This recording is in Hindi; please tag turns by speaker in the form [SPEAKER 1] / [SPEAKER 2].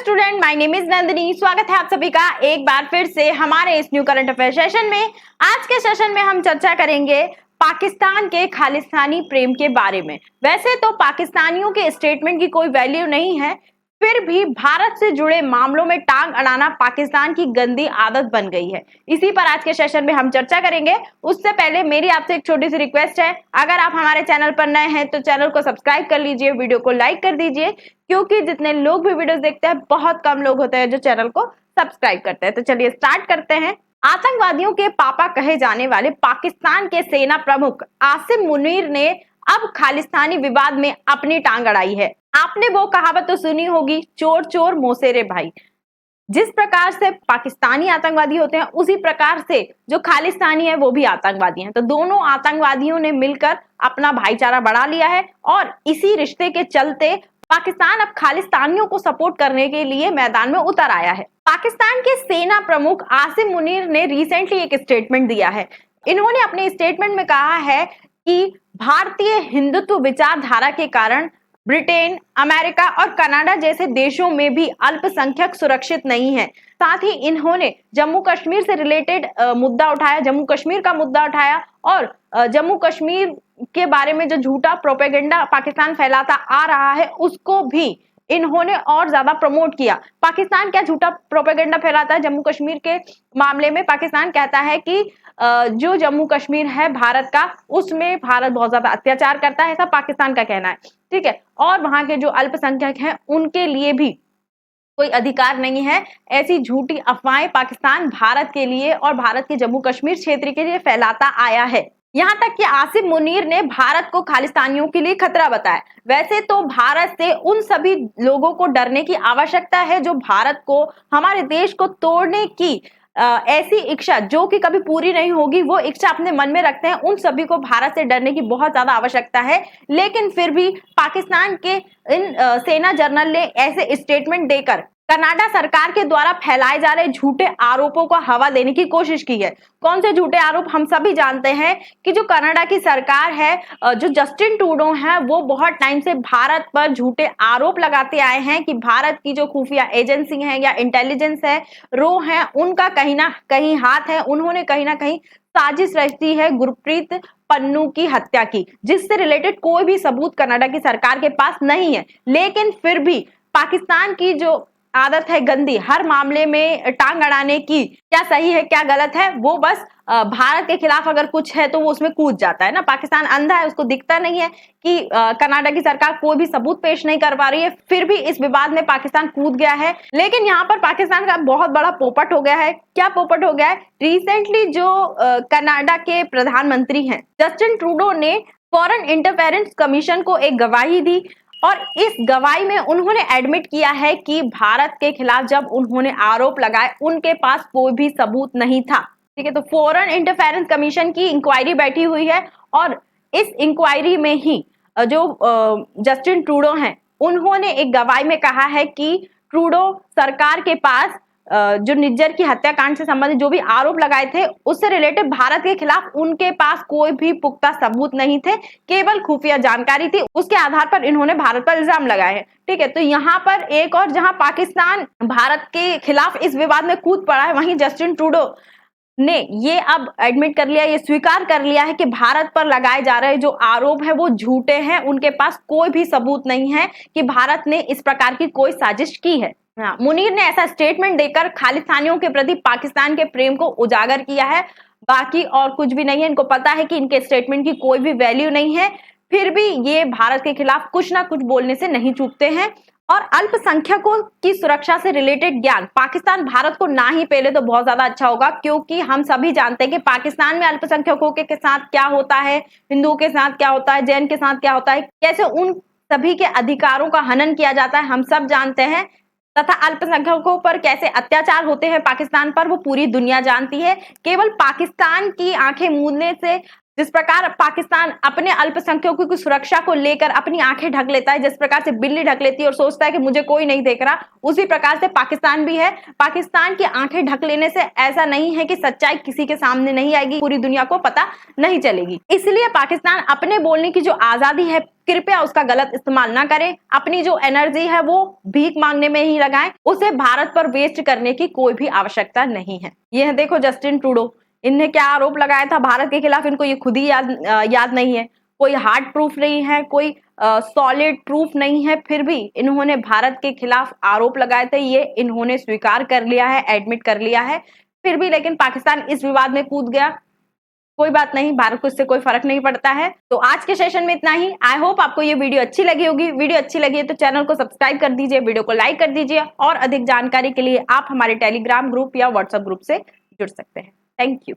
[SPEAKER 1] Student, my name is Nandini. स्वागत है आप सभी का एक बार फिर से हमारे इस न्यू करंट अफेयर सेशन में। आज के सेशन में हम चर्चा करेंगे पाकिस्तान के खालिस्तानी प्रेम के बारे में। वैसे तो पाकिस्तानियों के स्टेटमेंट की कोई वैल्यू नहीं है, फिर भी भारत से जुड़े मामलों में टांग अड़ाना पाकिस्तान की गंदी आदत बन गई है। इसी पर आज के सेशन में हम चर्चा करेंगे। उससे पहले मेरी आपसे एक छोटी सी रिक्वेस्ट है, अगर आप हमारे चैनल पर नए हैं तो चैनल को सब्सक्राइब कर लीजिए, वीडियो को लाइक कर दीजिए, क्योंकि जितने लोग भी वीडियोस देखते हैं बहुत कम लोग होते हैं जो चैनल को सब्सक्राइब करते हैं। तो चलिए स्टार्ट करते हैं। आतंकवादियों के पापा कहे जाने वाले पाकिस्तान के सेना प्रमुख आसिम मुनीर ने अब खालिस्तानी विवाद में अपनी टांग अड़ाई है। आपने वो कहावत तो सुनी होगी, चोर चोर मोसेरे भाई। जिस प्रकार से पाकिस्तानी आतंकवादी होते हैं उसी प्रकार से जो खालिस्तानी है वो भी आतंकवादी हैं। तो दोनों आतंकवादियों ने मिलकर अपना भाईचारा बढ़ा लिया है और इसी रिश्ते के चलते पाकिस्तान अब खालिस्तानियों को सपोर्ट करने के लिए मैदान में उतर आया है। पाकिस्तान के सेना प्रमुख आसिम मुनीर ने रिसेंटली एक स्टेटमेंट दिया है। इन्होंने अपने स्टेटमेंट में कहा है कि भारतीय हिंदुत्व विचारधारा के कारण ब्रिटेन, अमेरिका और कनाडा जैसे देशों में भी अल्पसंख्यक सुरक्षित नहीं है। साथ ही इन्होंने जम्मू कश्मीर से रिलेटेड मुद्दा उठाया, जम्मू कश्मीर का मुद्दा उठाया और जम्मू कश्मीर के बारे में जो झूठा प्रोपेगेंडा पाकिस्तान फैलाता आ रहा है उसको भी इन्होंने और ज्यादा प्रमोट किया। पाकिस्तान क्या झूठा प्रोपेगेंडा फैलाता है जम्मू कश्मीर के मामले में? पाकिस्तान कहता है कि जो जम्मू कश्मीर है भारत का, उसमें भारत बहुत ज्यादा अत्याचार करता है, ऐसा पाकिस्तान का कहना है, ठीक है। और वहां के जो अल्पसंख्यक हैं उनके लिए भी कोई अधिकार नहीं है। ऐसी झूठी अफवाहें पाकिस्तान भारत के लिए और भारत के जम्मू कश्मीर क्षेत्र के लिए फैलाता आया है। यहाँ तक कि आसिम मुनीर ने भारत को खालिस्तानियों के लिए खतरा बताया। वैसे तो भारत से उन सभी लोगों को डरने की आवश्यकता है जो भारत को, हमारे देश को तोड़ने की ऐसी इच्छा जो कि कभी पूरी नहीं होगी, वो इच्छा अपने मन में रखते हैं। उन सभी को भारत से डरने की बहुत ज्यादा आवश्यकता है। लेकिन फिर भी पाकिस्तान के इन सेना जनरल ने ऐसे स्टेटमेंट देकर कनाडा सरकार के द्वारा फैलाए जा रहे झूठे आरोपों को हवा देने की कोशिश की है। कौन से झूठे आरोप? हम सभी जानते हैं कि जो कनाडा की सरकार है, जो जस्टिन ट्रूडो है, वो बहुत टाइम से भारत पर झूठे आरोप लगाते आए हैं कि भारत की जो खुफिया एजेंसी है या इंटेलिजेंस है, रो है, उनका कहीं ना कहीं हाथ है। उन्होंने कहीं ना कहीं साजिश रची है गुरप्रीत पन्नू की हत्या की, जिससे रिलेटेड कोई भी सबूत कनाडा की सरकार के पास नहीं है। लेकिन फिर भी पाकिस्तान की जो आदत है गंदी, हर मामले में टांग अड़ाने की, क्या सही है क्या गलत है, वो बस भारत के खिलाफ अगर कुछ है तो वो उसमें कूद जाता है ना। पाकिस्तान अंधा है, उसको दिखता नहीं है कि कनाडा की सरकार कोई भी सबूत पेश नहीं कर पा रही है, फिर भी इस विवाद में पाकिस्तान कूद गया है। लेकिन यहाँ पर पाकिस्तान का बहुत बड़ा पोपट हो गया है। क्या पोपट हो गया है? रिसेंटली जो कनाडा के प्रधानमंत्री हैं जस्टिन ट्रूडो ने फॉरेन इंटरफेरेंस कमीशन को एक गवाही दी और इस गवाही में उन्होंने एडमिट किया है कि भारत के खिलाफ जब उन्होंने आरोप लगाए उनके पास कोई भी सबूत नहीं था, ठीक है। तो फॉरेन इंटरफेरेंस कमीशन की इंक्वायरी बैठी हुई है और इस इंक्वायरी में ही जो जस्टिन ट्रूडो हैं उन्होंने एक गवाही में कहा है कि ट्रूडो सरकार के पास जो निज्जर की हत्याकांड से संबंधित जो भी आरोप लगाए थे उससे रिलेटेड भारत के खिलाफ उनके पास कोई भी पुख्ता सबूत नहीं थे, केवल खुफिया जानकारी थी। उसके आधार पर इन्होंने भारत पर इल्जाम लगाए हैं, ठीक है। तो यहाँ पर एक और जहां पाकिस्तान भारत के खिलाफ इस विवाद में कूद पड़ा है, वहीं जस्टिन ट्रूडो ने ये अब एडमिट कर लिया, ये स्वीकार कर लिया है कि भारत पर लगाए जा रहे जो आरोप है वो झूठे हैं। उनके पास कोई भी सबूत नहीं है कि भारत ने इस प्रकार की कोई साजिश की है। हाँ, मुनीर ने ऐसा स्टेटमेंट देकर खालिस्तानियों के प्रति पाकिस्तान के प्रेम को उजागर किया है, बाकी और कुछ भी नहीं है। इनको पता है कि इनके स्टेटमेंट की कोई भी वैल्यू नहीं है, फिर भी ये भारत के खिलाफ कुछ ना कुछ बोलने से नहीं चूकते हैं। और अल्पसंख्यकों की सुरक्षा से रिलेटेड ज्ञान पाकिस्तान भारत को ना ही पहले तो बहुत ज्यादा अच्छा होगा, क्योंकि हम सभी जानते हैं कि पाकिस्तान में अल्पसंख्यकों के साथ क्या होता है, हिंदुओं के साथ क्या होता है, जैन के साथ क्या होता है, कैसे उन सभी के अधिकारों का हनन किया जाता है, हम सब जानते हैं। तथा अल्पसंख्यकों पर कैसे अत्याचार होते हैं पाकिस्तान पर, वो पूरी दुनिया जानती है। केवल पाकिस्तान की आंखें मूंदने से जिस प्रकार पाकिस्तान अपने अल्पसंख्यकों की सुरक्षा को लेकर अपनी आंखें ढक लेता है, जिस प्रकार से बिल्ली ढक लेती है और सोचता है कि मुझे कोई नहीं देख रहा, उसी प्रकार से पाकिस्तान भी है। पाकिस्तान की आंखें ढक लेने से ऐसा नहीं है कि सच्चाई किसी के सामने नहीं आएगी, पूरी दुनिया को पता नहीं चलेगी। इसलिए पाकिस्तान अपने बोलने की जो आजादी है, कृपया उसका गलत इस्तेमाल ना करें। अपनी जो एनर्जी है वो भीख मांगने में ही लगाएं, उसे भारत पर वेस्ट करने की कोई भी आवश्यकता नहीं है। यह देखो जस्टिन ट्रूडो, इनने क्या आरोप लगाया था भारत के खिलाफ, इनको ये खुद ही याद नहीं है। कोई हार्ड प्रूफ नहीं है, कोई सॉलिड प्रूफ नहीं है, फिर भी इन्होंने भारत के खिलाफ आरोप लगाए थे। ये इन्होंने स्वीकार कर लिया है, एडमिट कर लिया है, फिर भी लेकिन पाकिस्तान इस विवाद में कूद गया। कोई बात नहीं, भारत को इससे कोई फर्क नहीं पड़ता है। तो आज के सेशन में इतना ही। आई होप आपको ये वीडियो अच्छी लगी होगी। वीडियो अच्छी लगी है तो चैनल को सब्सक्राइब कर दीजिए, वीडियो को लाइक कर दीजिए, और अधिक जानकारी के लिए आप हमारे टेलीग्राम ग्रुप या व्हाट्सएप ग्रुप से जुड़ सकते हैं। Thank you.